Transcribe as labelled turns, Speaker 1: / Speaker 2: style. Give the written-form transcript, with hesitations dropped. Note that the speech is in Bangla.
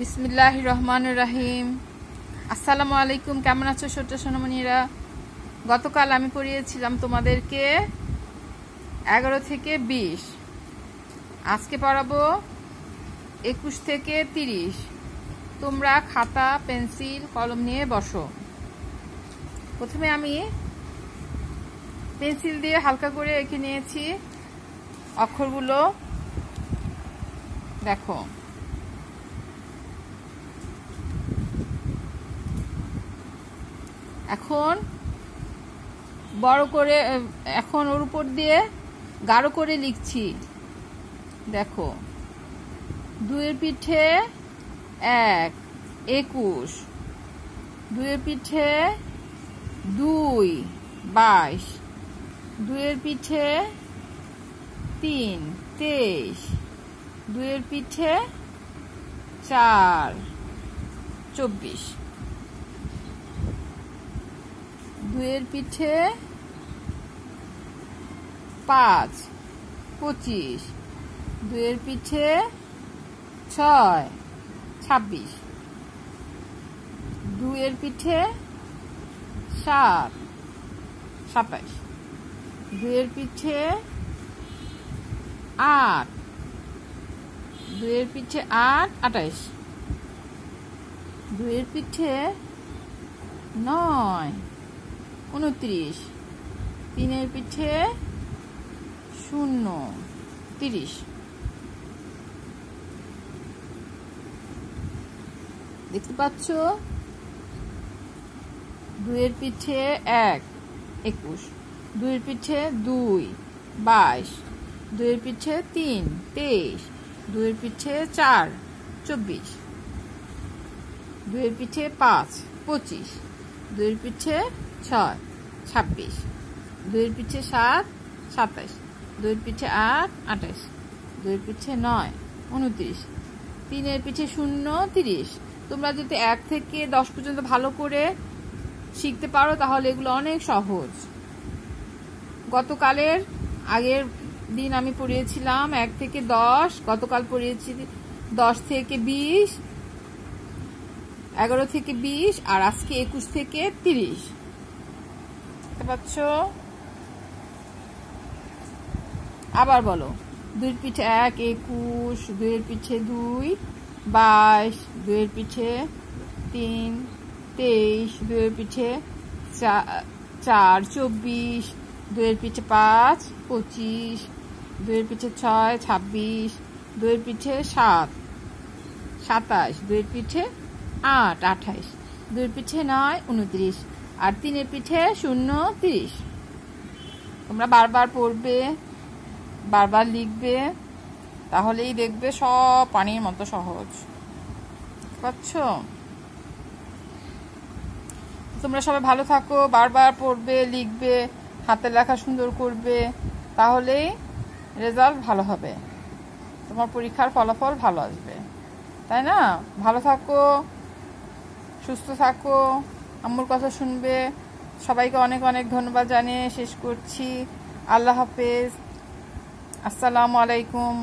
Speaker 1: বিসমিল্লাহির রহমানির রহিম। আসসালামু আলাইকুম। কেমন আছো ছোট্ট সোনামণিরা? গতকাল আমি পড়িয়েছিলাম তোমাদেরকে 11 থেকে 20, আজকে পড়াবো 21 থেকে 30। তোমরা খাতা পেন্সিল কলম নিয়ে বসো। প্রথমে আমি পেন্সিল দিয়ে হালকা করে এঁকে নিয়েছি অক্ষরগুলো, দেখো। এখন বড় করে, এখন ওর উপর দিয়ে গাঢ় করে লিখছি, দেখো। 2-এর পিঠে 1, 21, 2-এর পিঠে 2, 22, 2-এর পিঠে 3, 23, 2-এর পিঠে 4, 24, 2-এর পিঠে 5, 25, 2-এর পিঠে 6, 26, 2-এর পিঠে 7, 27, 2-এর পিঠে 8, 2-এর পিঠে 8, 28, 2-এর পিঠে 9, 29, 3-এর পিঠে 0, 30। দেখতে পাচ্ছ? 2-এর পিঠে 1, 21, 2-এর পিঠে 2, 22, 2-এর পিঠে 3, 23, 2-এর পিঠে 4, 24, 2-এর পিঠে 5, 25, 2-এর পিঠে 6, 26, 2-এর পিঠে 7, 27, 2-এর পিঠে 8, 28, 2-এর পিঠে 9, 29, 3-এর পিঠে 0, 30। তোমরা যদি 1 থেকে 10 পর্যন্ত ভালো করে শিখতে পারো তাহলে এগুলো অনেক সহজ। গতকালের আগের দিন আমি পড়িয়েছিলাম 1 থেকে 10, গতকাল পড়িয়েছি 10 থেকে 20, 11 থেকে 20, আর আজকে 21 থেকে 30। দেখতে পাচ্ছ? আবার বলো। 2-এর পিঠে 1, 21, 2-এর পিঠে 2, 22, 2-এর পিঠে 3, 23, 2-এর পিঠে 4, 24, 2-এর পিঠে 5, 25, 2-এর পিঠে 6, 26, 2-এর পিঠে 7, 27, 2-এর পিঠে 8, 28, 2-এর পিঠে 9, 29, আর 3-এর পিঠে 0, 30। তোমরা বারবার পড়বে, বারবার লিখবে, তাহলেই দেখবে সব পানির মতো সহজ। পাচ্ছ? তোমরা সবাই ভালো থাকো, বারবার পড়বে, লিখবে, হাতের লেখা সুন্দর করবে, তাহলেই রেজাল্ট ভালো হবে, তোমার পরীক্ষার ফলাফল ভালো আসবে, তাই না? ভালো থাকো, সুস্থ থাকো, আম্মুর কথা শুনবে। সবাইকে অনেক অনেক ধন্যবাদ জানিয়ে শেষ করছি। আল্লাহ হাফেজ। আসসালামু আলাইকুম।